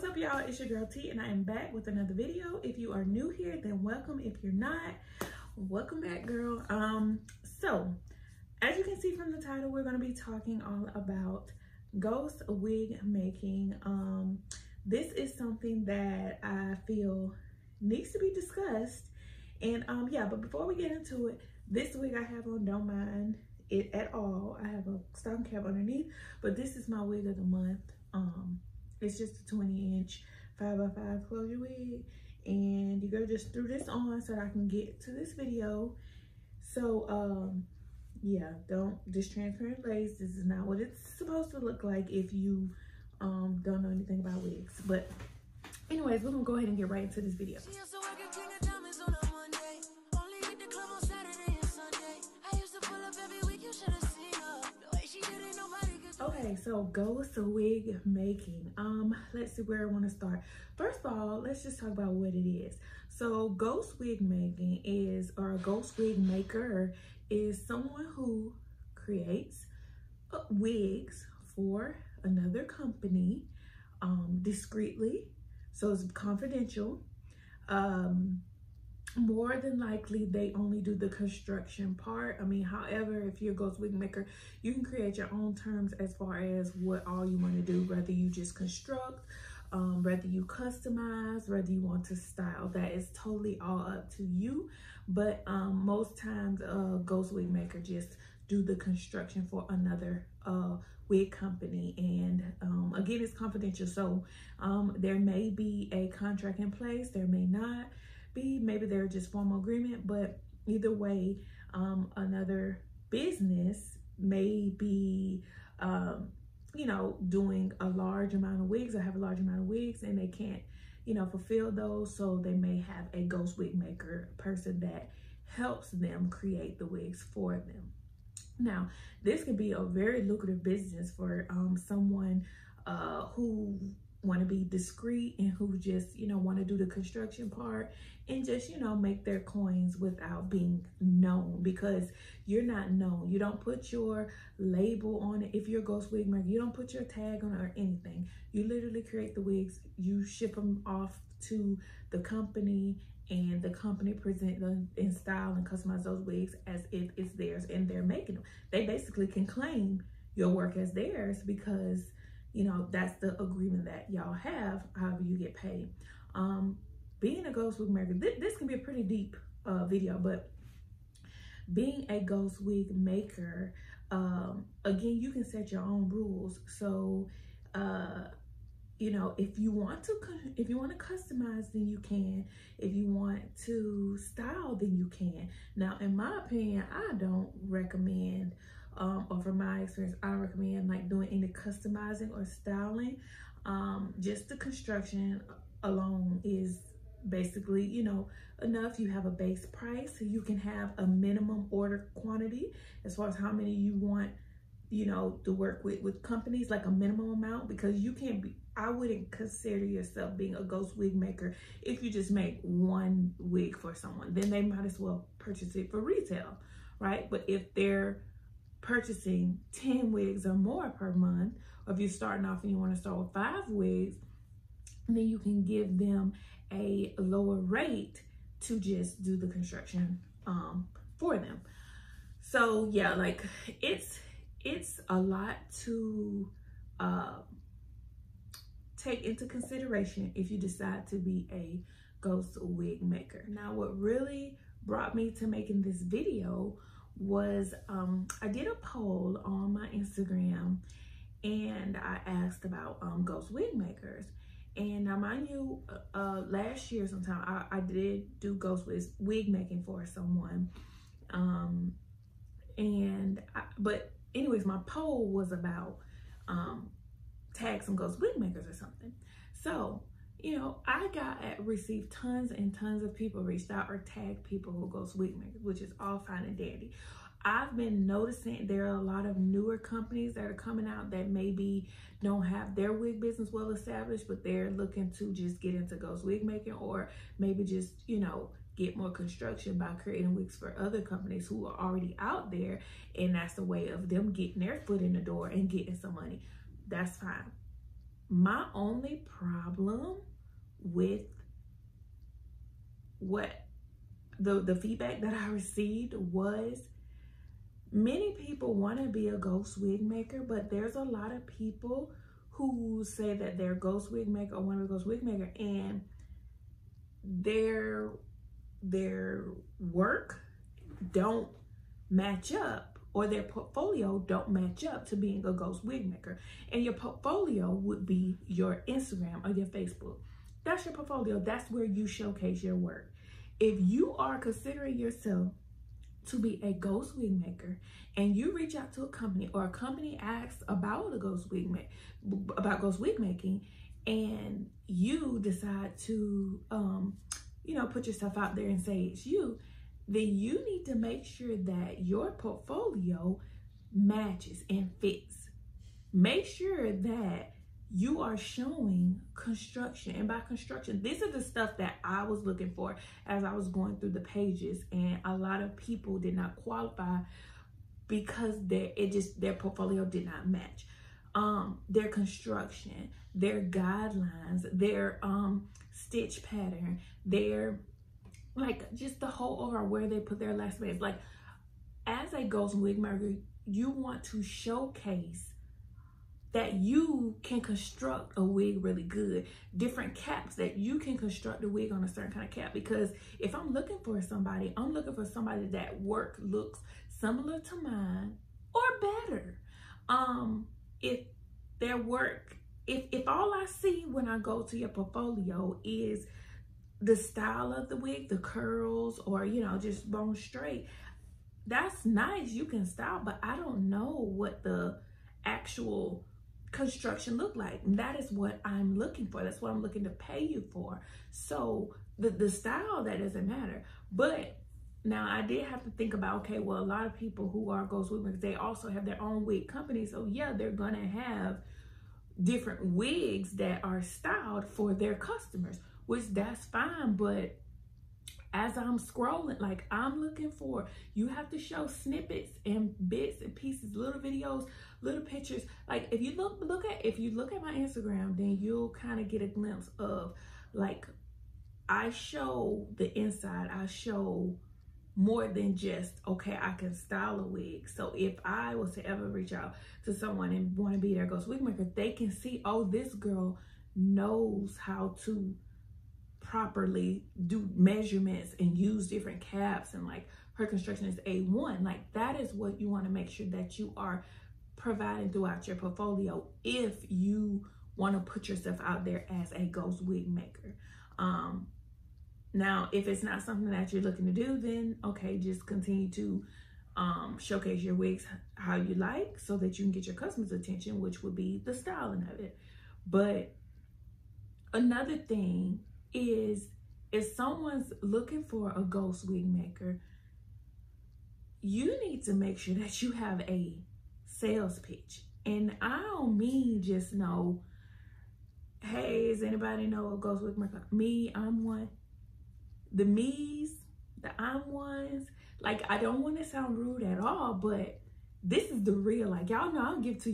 What's up, y'all? It's your girl T, and I am back with another video. If you are new here, then welcome. If you're not, welcome back, girl. So as you can see from the title, we're going to be talking all about ghost wig making. This is something that I feel needs to be discussed, and yeah, but before we get into it, this wig I have on, don't mind it at all. I have a stocking cap underneath, but this is my wig of the month. It's just a 20-inch 5x5 closure wig, and you girl just threw this on so that I can get to this video. So yeah, don't, this transparent lace, this is not what it's supposed to look like if you don't know anything about wigs. But anyways, we're gonna go ahead and get right into this video. Okay, so ghost wig making. Let's see where I want to start. First of all, let's just talk about what it is. So ghost wig making is, or a ghost wig maker is someone who creates wigs for another company discreetly, so it's confidential. More than likely they only do the construction part. I mean, however, if you're a ghost wig maker, you can create your own terms as far as what all you want to do, whether you just construct, whether you customize, whether you want to style. That is totally all up to you. But most times a ghost wig maker just do the construction for another wig company, and again, it's confidential, so there may be a contract in place, there may not be, maybe they're just formal agreement, but either way, another business may be you know, doing a large amount of wigs or have a large amount of wigs, and they can't, you know, fulfill those, so they may have a ghost wig maker person that helps them create the wigs for them. Now, this can be a very lucrative business for someone who want to be discreet and who just, you know, want to do the construction part and just, you know, make their coins without being known, because you're not known. You don't put your label on it. If you're a ghost wig maker, you don't put your tag on it or anything. You literally create the wigs, you ship them off to the company, and the company present them and style and customize those wigs as if it's theirs and they're making them. They basically can claim your work as theirs because, you know, that's the agreement that y'all have, however you get paid. Being a ghost wig maker, this can be a pretty deep video, but being a ghost wig maker, again, you can set your own rules. So you know, if you want to customize, then you can. If you want to style, then you can. Now, in my opinion, I don't recommend, or from my experience, I don't recommend like doing any customizing or styling. Just the construction alone is basically, you know, enough. You have a base price, so you can have a minimum order quantity as far as how many you want, you know, to work with companies, like a minimum amount, because you can't be, I wouldn't consider yourself being a ghost wig maker if you just make one wig for someone. Then they might as well purchase it for retail, right? But if they're purchasing 10 wigs or more per month, or if you're starting off and you want to start with 5 wigs, then you can give them a lower rate to just do the construction for them. So yeah, like it's a lot to take into consideration if you decide to be a ghost wig maker. Now, what really brought me to making this video was I did a poll on my Instagram, and I asked about ghost wig makers. And now, mind you, last year sometime I did do ghost wig making for someone, but anyways, my poll was about tag some ghost wig makers or something. So, you know, I received tons and tons of people reached out or tagged people who ghost wig makers, which is all fine and dandy. I've been noticing there are a lot of newer companies that are coming out that maybe don't have their wig business well established, but they're looking to just get into ghost wig making, or maybe just, you know, get more construction by creating wigs for other companies who are already out there, and that's a way of them getting their foot in the door and getting some money. That's fine. My only problem with what the feedback that I received was, many people want to be a ghost wig maker, but there's a lot of people who say that they're a ghost wig maker or want to be a ghost wig maker, and their work don't match up, or their portfolio don't match up to being a ghost wig maker. And your portfolio would be your Instagram or your Facebook. That's your portfolio. That's where you showcase your work. If you are considering yourself to be a ghost wig maker and you reach out to a company, or a company asks about ghost wig making, and you decide to put yourself out there and say it's you, then you need to make sure that your portfolio matches and fits. Make sure that you are showing construction. And by construction, this is the stuff that I was looking for as I was going through the pages, and a lot of people did not qualify because their portfolio did not match. Their construction, their guidelines, their stitch pattern, their just the whole overall, where they put their last names. Like, as a ghost wig maker, you want to showcase that you can construct a wig really good. Different caps, that you can construct a wig on a certain kind of cap. Because if I'm looking for somebody, I'm looking for somebody that work looks similar to mine or better. If their work, if all I see when I go to your portfolio is the style of the wig, the curls, or just bone straight, that's nice, you can style, but I don't know what the actual construction look like. And that is what I'm looking for. That's what I'm looking to pay you for. So the style, that doesn't matter. But now I did have to think about, okay, well, a lot of people who are ghost wig makers, they also have their own wig company. So yeah, they're gonna have different wigs that are styled for their customers, which that's fine. But as I'm scrolling, like, I'm looking for, you have to show snippets and bits and pieces, little videos, little pictures. Like, if you look at my Instagram, then you'll kind of get a glimpse of, like, I show the inside. I show more than just, okay, I can style a wig. So if I was to ever reach out to someone and want to be their ghost wig maker, they can see, oh, this girl knows how to properly do measurements and use different caps, and like, her construction is A1. Like, that is what you want to make sure that you are providing throughout your portfolio if you want to put yourself out there as a ghost wig maker. Now, if it's not something that you're looking to do, then okay, just continue to showcase your wigs how you like, so that you can get your customers' attention, which would be the styling of it. But another thing is, if someone's looking for a ghost wig maker, you need to make sure that you have a sales pitch. And I don't mean just know, hey, does anybody know a ghost wig maker? Me, I'm one. The me's, the I'm ones. Like, I don't want to sound rude at all, but this is the real. Like, y'all know, I'll give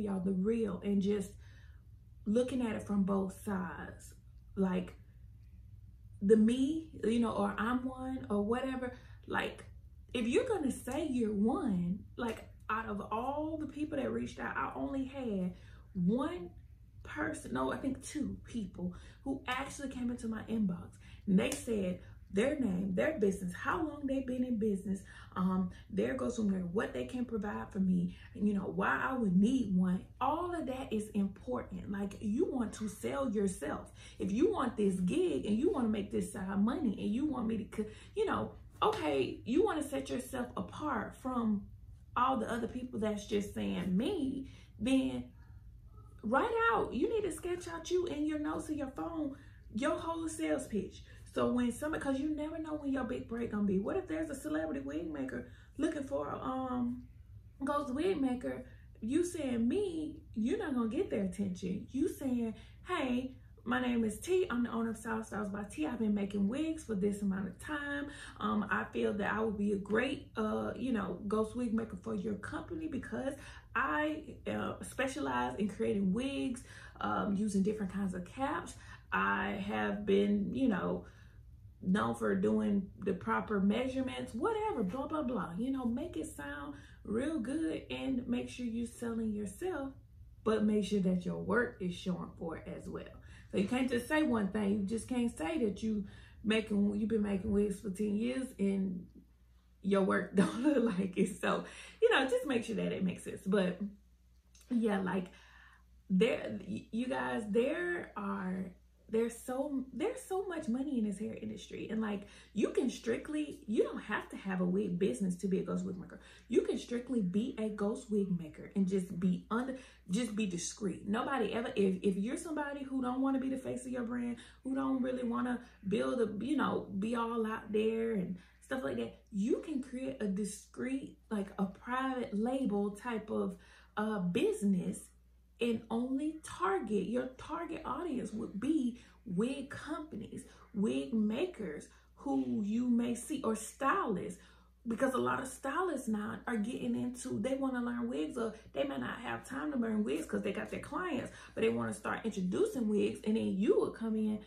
y'all the real, and just looking at it from both sides. Like, the me, or I'm one, or whatever. Like, if you're gonna say you're one, like, out of all the people that reached out, I only had one person, no, I think two people, who actually came into my inbox, and they said their name, their business, how long they've been in business, their goes from there, what they can provide for me, why I would need one. All of that is important. Like, you want to sell yourself. If you want this gig and you want to make this side money, and you want me to, okay, you want to set yourself apart from all the other people that's just saying me, then write out, you need to sketch out, you in your notes of your phone, your whole sales pitch. So when somebody, because you never know when your big break gonna be. What if there's a celebrity wig maker looking for a ghost wig maker? You saying me, you're not gonna get their attention. You saying, hey, my name is Tee. I'm the owner of Style Styles by Tee. I've been making wigs for this amount of time. I feel that I would be a great, ghost wig maker for your company because I specialize in creating wigs using different kinds of caps. I have been, known for doing the proper measurements, whatever, blah, blah, blah. Make it sound real good and make sure you're selling yourself, but make sure that your work is showing for it as well. So you can't just say one thing. You just can't say that you've been making wigs for 10 years and your work don't look like it. So, just make sure that it makes sense. But yeah, like you guys, there's so much money in this hair industry, and like you don't have to have a wig business to be a ghost wig maker. You can strictly be a ghost wig maker and just be discreet. Nobody ever, if you're somebody who don't want to be the face of your brand, who don't really want to build be all out there and stuff like that, you can create a discreet, like a private label type of business, and only your target audience would be wig companies, wig makers who you may see, or stylists, because a lot of stylists now are getting into, they want to learn wigs, or they may not have time to learn wigs because they got their clients, but they want to start introducing wigs, and then you would come in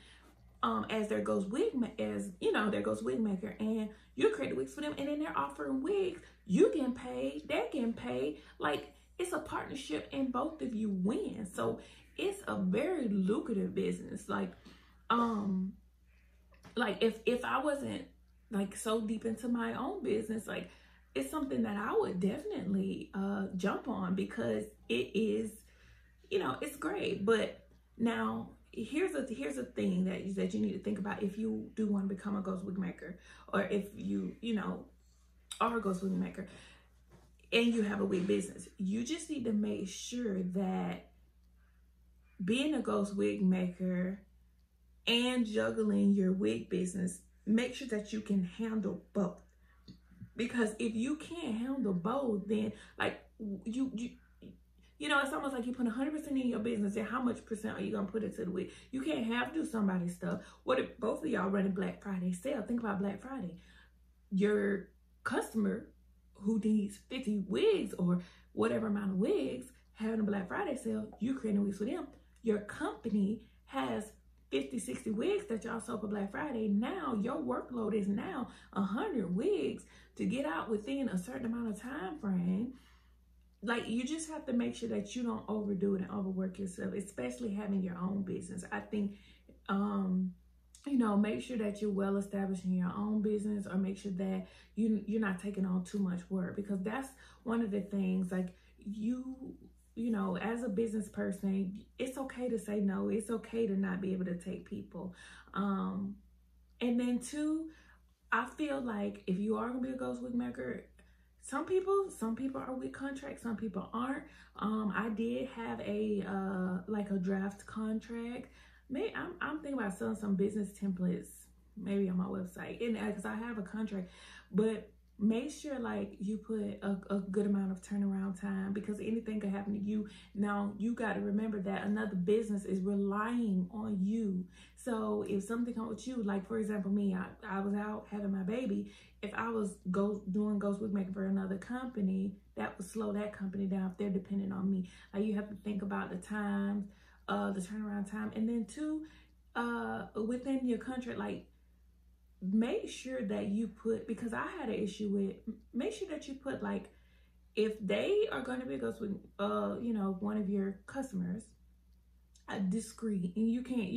as their ghost wig maker, and you create the wigs for them, and then they're offering wigs. You getting paid, they're getting paid. Like, it's a partnership and both of you win. So it's a very lucrative business. Like if I wasn't like so deep into my own business, like it's something that I would definitely jump on, because it is, it's great. But now here's a thing that you need to think about if you do want to become a ghost wig maker, or if you are a ghost wig maker and you have a wig business. You just need to make sure that being a ghost wig maker and juggling your wig business, make sure that you can handle both. Because if you can't handle both, then like it's almost like you put 100% in your business, and how much percent are you gonna put into the wig? You can't have to do somebody's stuff. What if both of y'all running Black Friday sale? Think about Black Friday. Your customer who needs 50 wigs or whatever amount of wigs, having a Black Friday sale, you creating wigs for them. Your company has 50, 60 wigs that y'all sold for Black Friday. Now your workload is now 100 wigs to get out within a certain amount of time frame. Like, you just have to make sure that you don't overdo it and overwork yourself, especially having your own business. I think make sure that you're well established in your own business, or make sure that you're not taking on too much work, because that's one of the things. Like, as a business person, it's okay to say no. It's okay to not be able to take people. And then two, I feel like if you are gonna be a ghost wig maker, some people are with contracts, some people aren't. I did have a draft contract. Maybe I'm thinking about selling some business templates maybe on my website, and because I have a contract. But make sure like you put a good amount of turnaround time, because anything could happen to you. Now you got to remember that another business is relying on you. So if something comes with you, like for example me, I was out having my baby. If I was doing ghost wig making for another company, that would slow that company down if they're dependent on me. Like, you have to think about the times, the turnaround time, and then two, within your contract, like, make sure that you put, because I had an issue with, make sure that you put, like, if they are going to be a ghost wig, one of your customers, discreet, and you can't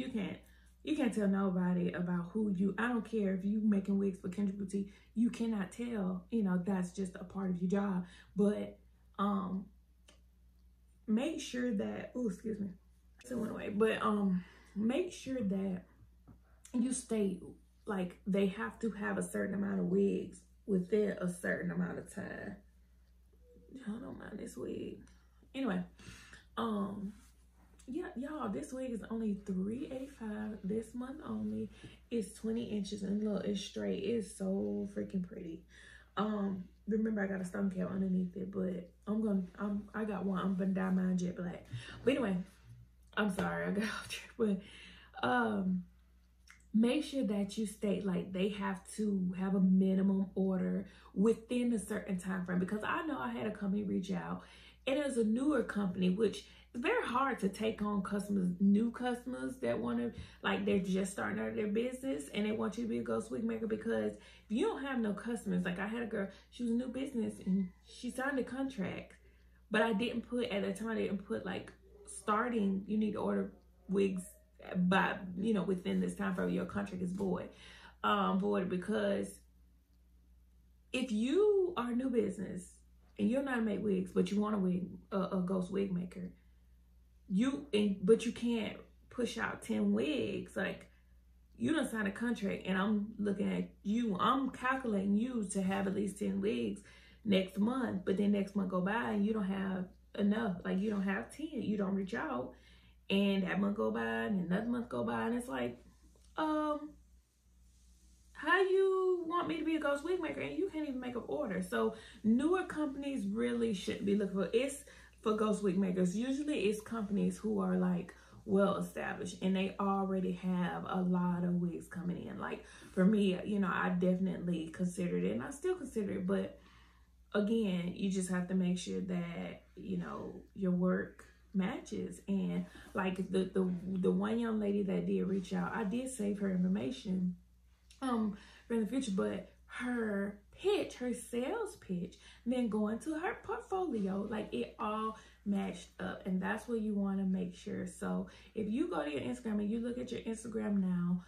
tell nobody about who you, I don't care if you making wigs for Kendra Boutique, you cannot tell, that's just a part of your job. But make sure that, oh, excuse me, it went away. But make sure that you state, like, they have to have a certain amount of wigs within a certain amount of time. I don't mind this wig. Anyway, yeah, y'all, this wig is only $385 this month only. It's 20 inches and look, it's straight. It's so freaking pretty. Remember, I got a stone cap underneath it, but I got one. I'm gonna dye mine jet black. But anyway, I'm sorry, I got off track. But Make sure that you state like they have to have a minimum order within a certain time frame, because I know I had a company reach out, and it was a newer company, which it's very hard to take on customers, new customers that want to, like, they're just starting out their business and they want you to be a ghost wig maker, because if you don't have no customers, like I had a girl, she was a new business and she signed a contract, but I didn't put, at the time I didn't put like starting, you need to order wigs by, you know, within this time frame, your contract is void, because if you are a new business and you're not make wigs, but you want a ghost wig maker, but you can't push out 10 wigs, like, you don't sign a contract, and I'm looking at you, I'm calculating you to have at least 10 wigs next month, but then next month go by and you don't have enough, like you don't have 10, you don't reach out, and that month go by and another month go by, and it's like, how you want me to be a ghost wig maker and you can't even make an order? So newer companies really shouldn't be looking for, it's for ghost wig makers. Usually it's companies who are like well established and they already have a lot of wigs coming in. Like for me, you know, I definitely considered it and I still consider it, but again, you just have to make sure that, you know, your work matches. And like the one young lady that did reach out, I did save her information for the future, but her pitch, her sales pitch, then going to her portfolio, like it all matched up, and that's what you want to make sure. So if you go to your Instagram and you look at your Instagram now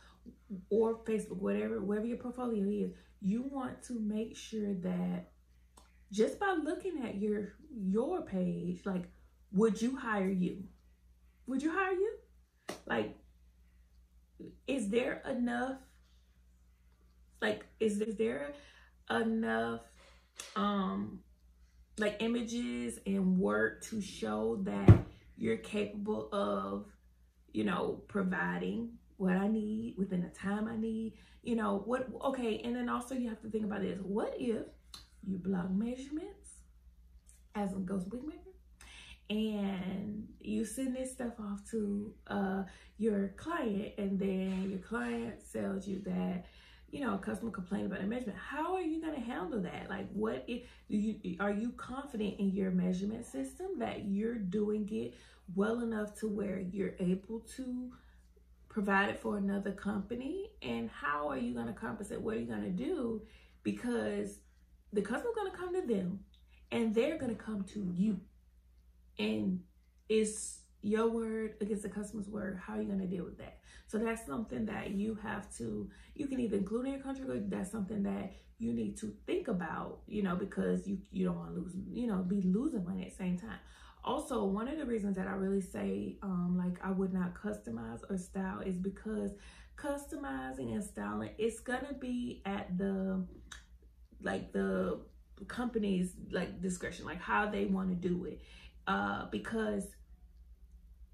or Facebook, wherever your portfolio is, you want to make sure that just by looking at your page, like, would you hire you? Would you hire you? Like, is there enough, like, is there enough like images and work to show that you're capable of, you know, providing what I need within the time I need? You know what? Okay, and then also you have to think about this: what if you block measurements as a ghost wig maker and you send this stuff off to your client, and then your client tells you that, you know, a customer complained about a measurement? How are you going to handle that? Like, what if are you confident in your measurement system that you're doing it well enough to where you're able to provide it for another company? And how are you going to compensate? What are you going to do? Because the customer's going to come to them and they're going to come to you, and it's your word against the customer's word. How are you going to deal with that? So that's something that you have to, you can either include in your contract, or that's something that you need to think about, you know, because you don't want to lose, you know, be losing money at the same time. Also, one of the reasons that I really say like I would not customize or style is because customizing and styling, it's gonna be at the company's like discretion, like how they want to do it, because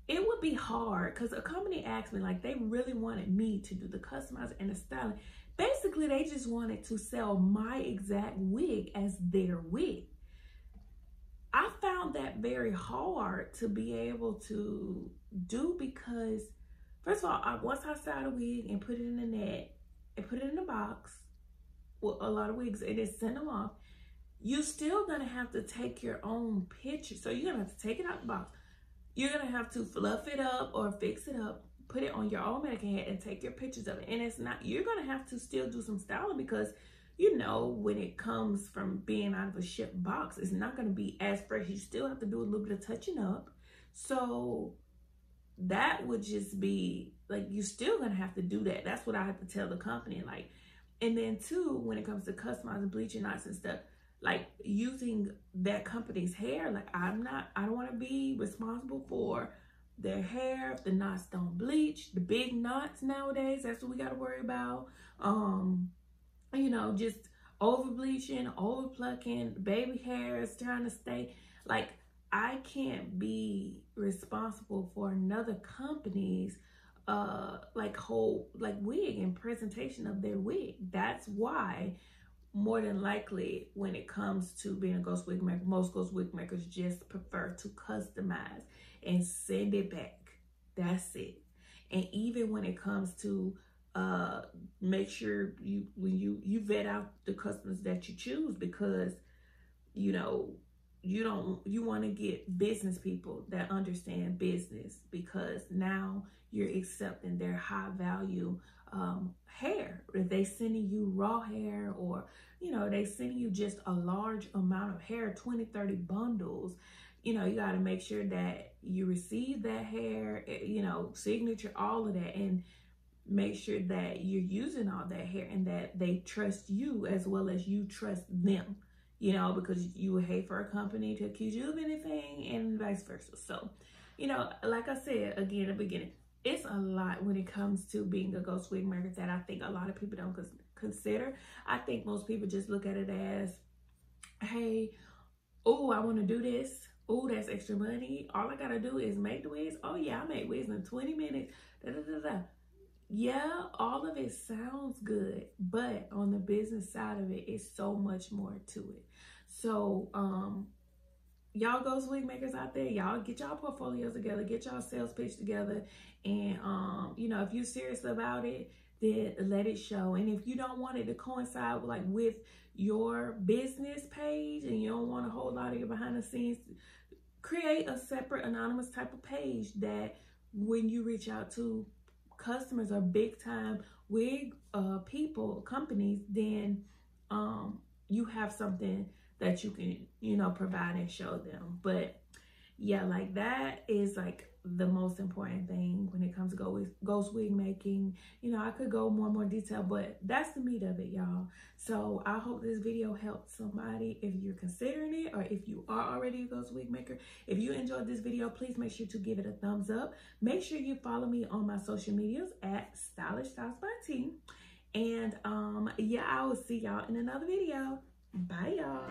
it would be hard, because a company asked me, like, they really wanted me to do the customizing and the styling. Basically, they just wanted to sell my exact wig as their wig. I found that very hard to be able to do, because first of all, once I style a wig and put it in the net and put it in a box with a lot of wigs and then send them off, you're still gonna have to take your own picture. So you're gonna have to take it out the box. You're gonna have to fluff it up or fix it up, put it on your own mannequin head and take your pictures of it. And it's not, you're gonna have to still do some styling, because you know, when it comes from being out of a shipped box, it's not gonna be as fresh. You still have to do a little bit of touching up. So that would just be like, you're still gonna have to do that. That's what I have to tell the company. Like, and then too, when it comes to customizing bleaching knots and stuff, like using that company's hair, like I don't want to be responsible for their hair if the knots don't bleach. The big knots nowadays, that's what we got to worry about. You know, just over bleaching, over plucking, baby hairs trying to stay. Like, I can't be responsible for another company's like whole like wig and presentation of their wig. That's why, more than likely, when it comes to being a ghost wig maker, most ghost wig makers just prefer to customize and send it back. That's it. And even when it comes to make sure when you vet out the customers that you choose, because you know you want to get business people that understand business, because now you're accepting their high value hair. If they sending you raw hair, or they sending you just a large amount of hair, 20-30 bundles, you got to make sure that you receive that hair, signature, all of that, and make sure that you're using all that hair, and that they trust you as well as you trust them, because you would hate for a company to accuse you of anything, and vice versa. So, like I said again in the beginning, it's a lot when it comes to being a ghost wig maker that I think a lot of people don't consider. I think most people just look at it as, hey, oh, I want to do this. Oh, that's extra money. All I got to do is make the wigs. Oh, yeah, I make wigs in 20 minutes. Da, da, da, da. Yeah, all of it sounds good, but on the business side of it, it's so much more to it. So, y'all ghost wig makers out there, y'all get y'all portfolios together, get y'all sales pitch together, and if you're serious about it, then let it show. And if you don't want it to coincide with your business page, and you don't want a whole lot of your behind the scenes, create a separate anonymous type of page that when you reach out to customers or big time wig people, companies, then you have something that you can provide and show them. But yeah, like that is like the most important thing when it comes to ghost wig making. I could go more detail, but that's the meat of it, y'all. So I hope this video helped somebody if you're considering it, or if you are already a ghost wig maker. If you enjoyed this video, please make sure to give it a thumbs up. Make sure you follow me on my social medias at Stylish Styles by Tee. And yeah, I will see y'all in another video. Bye, y'all.